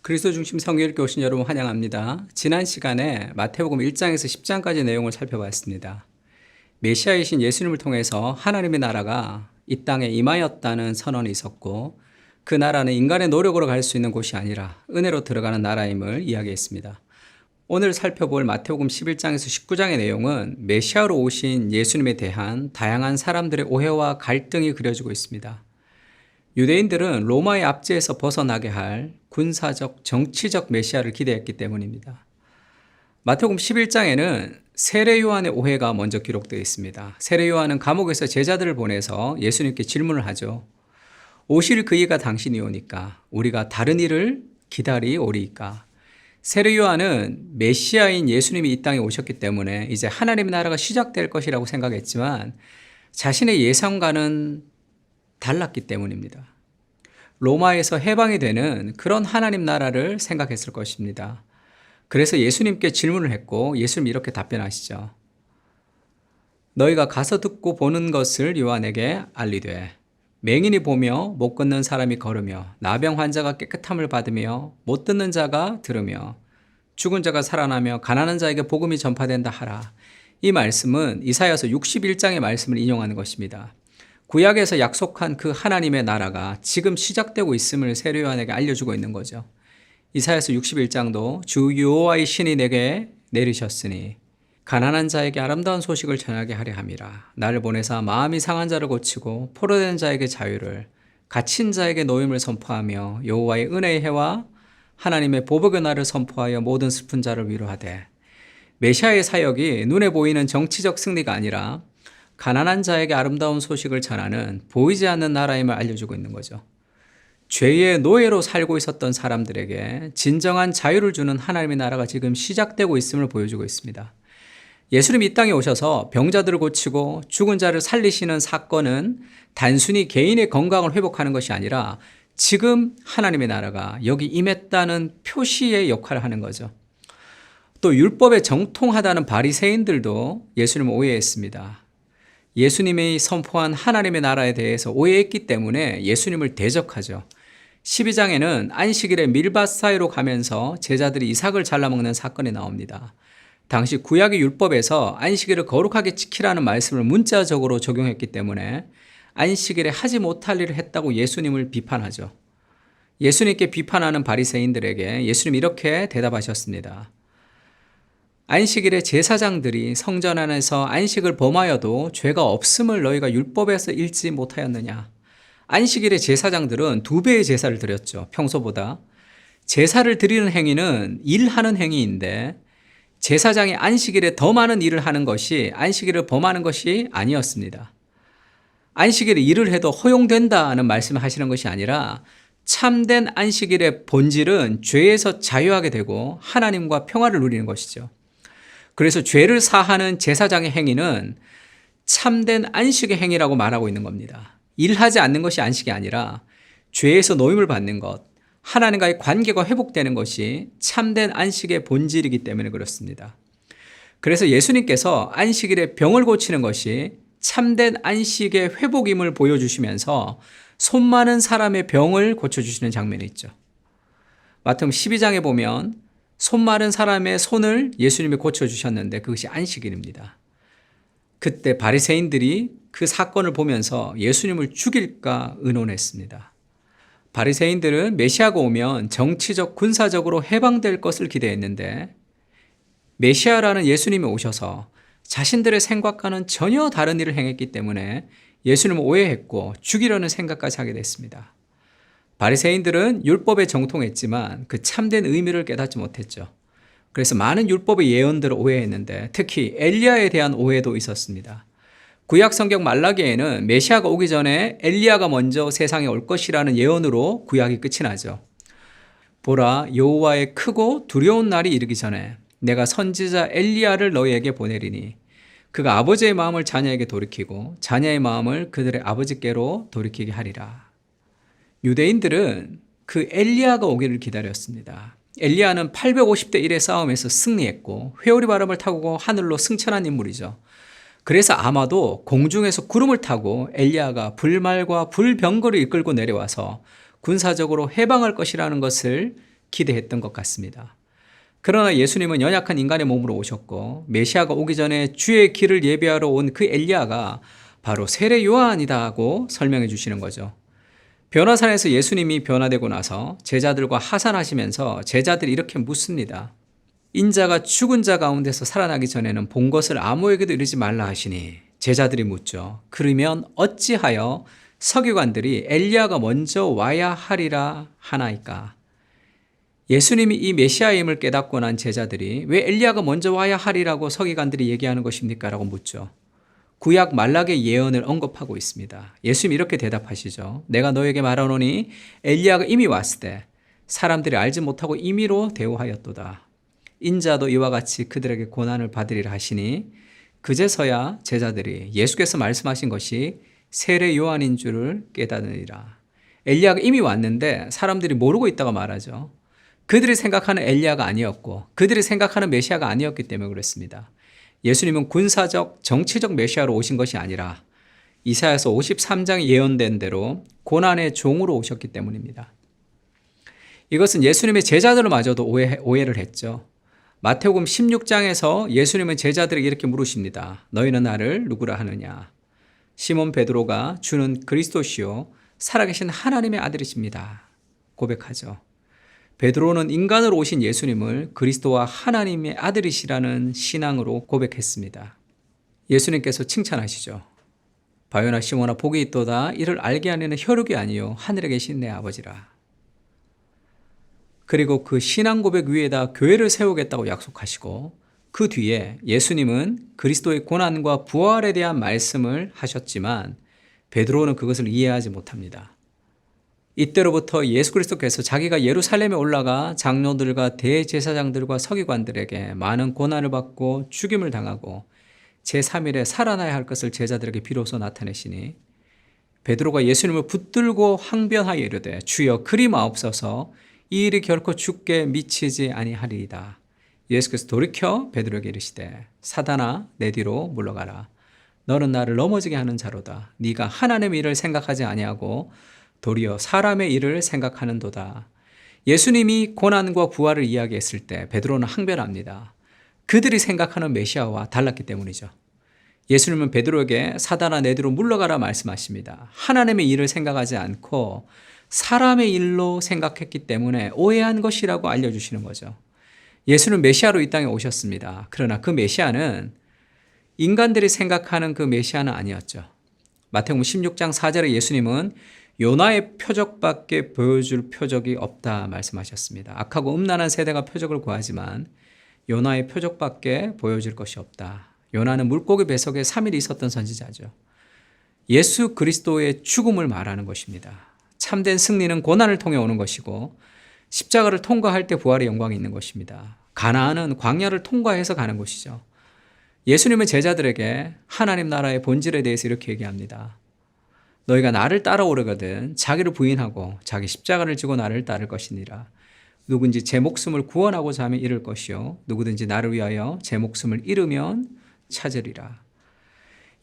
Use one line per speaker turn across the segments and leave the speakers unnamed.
그리스도 중심 성경읽기 오신 여러분 환영합니다. 지난 시간에 마태복음 1장에서 10장까지 내용을 살펴봤습니다. 메시아이신 예수님을 통해서 하나님의 나라가 이 땅에 임하였다는 선언이 있었고, 그 나라는 인간의 노력으로 갈 수 있는 곳이 아니라 은혜로 들어가는 나라임을 이야기했습니다. 오늘 살펴볼 마태복음 11장에서 19장의 내용은 메시아로 오신 예수님에 대한 다양한 사람들의 오해와 갈등이 그려지고 있습니다. 유대인들은 로마의 압제에서 벗어나게 할 군사적, 정치적 메시아를 기대했기 때문입니다. 마태복음 11장에는 세례 요한의 오해가 먼저 기록되어 있습니다. 세례 요한은 감옥에서 제자들을 보내서 예수님께 질문을 하죠. 오실 그이가 당신이 오니까 우리가 다른 일을 기다리오리이까. 세례 요한은 메시아인 예수님이 이 땅에 오셨기 때문에 이제 하나님의 나라가 시작될 것이라고 생각했지만 자신의 예상과는 달랐기 때문입니다. 로마에서 해방이 되는 그런 하나님 나라를 생각했을 것입니다. 그래서 예수님께 질문을 했고 예수님 이렇게 답변하시죠. 너희가 가서 듣고 보는 것을 요한에게 알리되 맹인이 보며 못 걷는 사람이 걸으며 나병 환자가 깨끗함을 받으며 못 듣는 자가 들으며 죽은 자가 살아나며 가난한 자에게 복음이 전파된다 하라. 이 말씀은 이사야서 61장의 말씀을 인용하는 것입니다. 구약에서 약속한 그 하나님의 나라가 지금 시작되고 있음을 세례 요한에게 알려주고 있는 거죠. 이사야서 61장도 주 여호와의 신이 내게 내리셨으니 가난한 자에게 아름다운 소식을 전하게 하려 함이라. 나를 보내사 마음이 상한 자를 고치고 포로된 자에게 자유를, 갇힌 자에게 노임을 선포하며 여호와의 은혜의 해와 하나님의 보복의 날을 선포하여 모든 슬픈 자를 위로하되. 메시아의 사역이 눈에 보이는 정치적 승리가 아니라 가난한 자에게 아름다운 소식을 전하는 보이지 않는 나라임을 알려주고 있는 거죠. 죄의 노예로 살고 있었던 사람들에게 진정한 자유를 주는 하나님의 나라가 지금 시작되고 있음을 보여주고 있습니다. 예수님이 이 땅에 오셔서 병자들을 고치고 죽은 자를 살리시는 사건은 단순히 개인의 건강을 회복하는 것이 아니라 지금 하나님의 나라가 여기 임했다는 표시의 역할을 하는 거죠. 또 율법에 정통하다는 바리새인들도 예수님을 오해했습니다. 예수님이 선포한 하나님의 나라에 대해서 오해했기 때문에 예수님을 대적하죠. 12장에는 안식일에 밀밭 사이로 가면서 제자들이 이삭을 잘라먹는 사건이 나옵니다. 당시 구약의 율법에서 안식일을 거룩하게 지키라는 말씀을 문자적으로 적용했기 때문에 안식일에 하지 못할 일을 했다고 예수님을 비판하죠. 예수님께 비판하는 바리새인들에게 예수님이 이렇게 대답하셨습니다. 안식일에 제사장들이 성전 안에서 안식을 범하여도 죄가 없음을 너희가 율법에서 읽지 못하였느냐. 안식일에 제사장들은 2배의 제사를 드렸죠. 평소보다. 제사를 드리는 행위는 일하는 행위인데 제사장이 안식일에 더 많은 일을 하는 것이 안식일을 범하는 것이 아니었습니다. 안식일에 일을 해도 허용된다는 말씀을 하시는 것이 아니라 참된 안식일의 본질은 죄에서 자유하게 되고 하나님과 평화를 누리는 것이죠. 그래서 죄를 사하는 제사장의 행위는 참된 안식의 행위라고 말하고 있는 겁니다. 일하지 않는 것이 안식이 아니라 죄에서 노임을 받는 것, 하나님과의 관계가 회복되는 것이 참된 안식의 본질이기 때문에 그렇습니다. 그래서 예수님께서 안식일에 병을 고치는 것이 참된 안식의 회복임을 보여주시면서 손 많은 사람의 병을 고쳐주시는 장면이 있죠. 마태복음 12장에 보면 손 마른 사람의 손을 예수님이 고쳐주셨는데 그것이 안식일입니다. 그때 바리새인들이 그 사건을 보면서 예수님을 죽일까 의논했습니다. 바리새인들은 메시아가 오면 정치적, 군사적으로 해방될 것을 기대했는데 메시아라는 예수님이 오셔서 자신들의 생각과는 전혀 다른 일을 행했기 때문에 예수님을 오해했고 죽이려는 생각까지 하게 됐습니다. 바리새인들은 율법에 정통했지만 그 참된 의미를 깨닫지 못했죠. 그래서 많은 율법의 예언들을 오해했는데 특히 엘리야에 대한 오해도 있었습니다. 구약 성경 말라기에는 메시아가 오기 전에 엘리야가 먼저 세상에 올 것이라는 예언으로 구약이 끝이 나죠. 보라, 여호와의 크고 두려운 날이 이르기 전에 내가 선지자 엘리야를 너희에게 보내리니 그가 아버지의 마음을 자녀에게 돌이키고 자녀의 마음을 그들의 아버지께로 돌이키게 하리라. 유대인들은 그 엘리야가 오기를 기다렸습니다. 엘리야는 850대 1의 싸움에서 승리했고 회오리 바람을 타고 하늘로 승천한 인물이죠. 그래서 아마도 공중에서 구름을 타고 엘리야가 불말과 불병거를 이끌고 내려와서 군사적으로 해방할 것이라는 것을 기대했던 것 같습니다. 그러나 예수님은 연약한 인간의 몸으로 오셨고 메시아가 오기 전에 주의 길을 예비하러 온 그 엘리야가 바로 세례 요한이다고 설명해 주시는 거죠. 변화산에서 예수님이 변화되고 나서 제자들과 하산하시면서 제자들이 이렇게 묻습니다. 인자가 죽은 자 가운데서 살아나기 전에는 본 것을 아무에게도 이르지 말라 하시니 제자들이 묻죠. 그러면 어찌하여 서기관들이 엘리야가 먼저 와야 하리라 하나이까? 예수님이 이 메시아임을 깨닫고 난 제자들이 왜 엘리야가 먼저 와야 하리라고 서기관들이 얘기하는 것입니까? 라고 묻죠. 구약 말락의 예언을 언급하고 있습니다. 예수님이 이렇게 대답하시죠. 내가 너에게 말하노니 엘리야가 이미 왔을 때 사람들이 알지 못하고 임의로 대우하였도다. 인자도 이와 같이 그들에게 고난을 받으리라 하시니 그제서야 제자들이 예수께서 말씀하신 것이 세례 요한인 줄을 깨닫으리라. 엘리야가 이미 왔는데 사람들이 모르고 있다가 말하죠. 그들이 생각하는 엘리야가 아니었고 그들이 생각하는 메시아가 아니었기 때문에 그렇습니다. 예수님은 군사적, 정치적 메시아로 오신 것이 아니라 이사야서 53장에 예언된 대로 고난의 종으로 오셨기 때문입니다. 이것은 예수님의 제자들마저도 오해를 했죠. 마태복음 16장에서 예수님은 제자들에게 이렇게 물으십니다. 너희는 나를 누구라 하느냐? 시몬 베드로가 주는 그리스도시요 살아계신 하나님의 아들이십니다. 고백하죠. 베드로는 인간으로 오신 예수님을 그리스도와 하나님의 아들이시라는 신앙으로 고백했습니다. 예수님께서 칭찬하시죠. 바요나 시몬아 복이 있도다. 이를 알게 하려는 혈육이 아니요 하늘에 계신 내 아버지라. 그리고 그 신앙 고백 위에다 교회를 세우겠다고 약속하시고 그 뒤에 예수님은 그리스도의 고난과 부활에 대한 말씀을 하셨지만 베드로는 그것을 이해하지 못합니다. 이때로부터 예수 그리스도께서 자기가 예루살렘에 올라가 장로들과 대제사장들과 서기관들에게 많은 고난을 받고 죽임을 당하고 제3일에 살아나야 할 것을 제자들에게 비로소 나타내시니 베드로가 예수님을 붙들고 항변하여 이르되 주여 그리 마옵소서 이 일이 결코 주께 미치지 아니하리이다. 예수께서 돌이켜 베드로에게 이르시되 사단아 내 뒤로 물러가라. 너는 나를 넘어지게 하는 자로다. 네가 하나님의 일을 생각하지 아니하고 도리어 사람의 일을 생각하는도다. 예수님이 고난과 부활을 이야기했을 때 베드로는 항변합니다. 그들이 생각하는 메시아와 달랐기 때문이죠. 예수님은 베드로에게 사단아 내 뒤로 물러가라 말씀하십니다. 하나님의 일을 생각하지 않고 사람의 일로 생각했기 때문에 오해한 것이라고 알려주시는 거죠. 예수는 메시아로 이 땅에 오셨습니다. 그러나 그 메시아는 인간들이 생각하는 그 메시아는 아니었죠. 마태복음 16장 4절에 예수님은 요나의 표적밖에 보여줄 표적이 없다 말씀하셨습니다. 악하고 음란한 세대가 표적을 구하지만 요나의 표적밖에 보여줄 것이 없다. 요나는 물고기 뱃속에 3일 있었던 선지자죠. 예수 그리스도의 죽음을 말하는 것입니다. 참된 승리는 고난을 통해 오는 것이고 십자가를 통과할 때 부활의 영광이 있는 것입니다. 가나안은 광야를 통과해서 가는 곳이죠. 예수님은 제자들에게 하나님 나라의 본질에 대해서 이렇게 얘기합니다. 너희가 나를 따라오려거든 자기를 부인하고 자기 십자가를 지고 나를 따를 것이니라. 누구든지 제 목숨을 구원하고자 하면 잃을 것이요 누구든지 나를 위하여 제 목숨을 잃으면 찾으리라.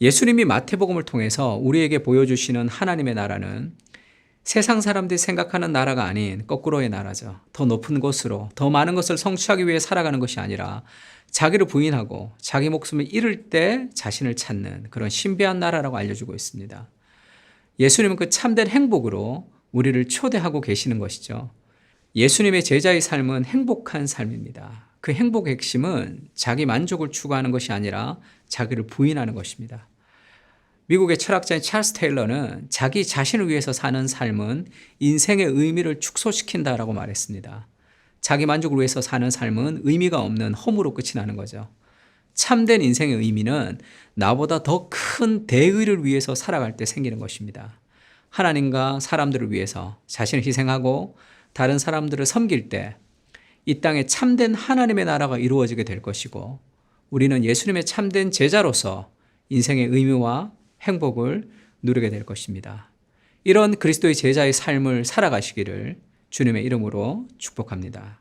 예수님이 마태복음을 통해서 우리에게 보여주시는 하나님의 나라는 세상 사람들이 생각하는 나라가 아닌 거꾸로의 나라죠. 더 높은 곳으로 더 많은 것을 성취하기 위해 살아가는 것이 아니라 자기를 부인하고 자기 목숨을 잃을 때 자신을 찾는 그런 신비한 나라라고 알려주고 있습니다. 예수님은 그 참된 행복으로 우리를 초대하고 계시는 것이죠. 예수님의 제자의 삶은 행복한 삶입니다. 그 행복의 핵심은 자기 만족을 추구하는 것이 아니라 자기를 부인하는 것입니다. 미국의 철학자인 찰스 테일러는 자기 자신을 위해서 사는 삶은 인생의 의미를 축소시킨다라고 말했습니다. 자기 만족을 위해서 사는 삶은 의미가 없는 허무로 끝이 나는 거죠. 참된 인생의 의미는 나보다 더 큰 대의를 위해서 살아갈 때 생기는 것입니다. 하나님과 사람들을 위해서 자신을 희생하고 다른 사람들을 섬길 때 이 땅에 참된 하나님의 나라가 이루어지게 될 것이고 우리는 예수님의 참된 제자로서 인생의 의미와 행복을 누리게 될 것입니다. 이런 그리스도의 제자의 삶을 살아가시기를 주님의 이름으로 축복합니다.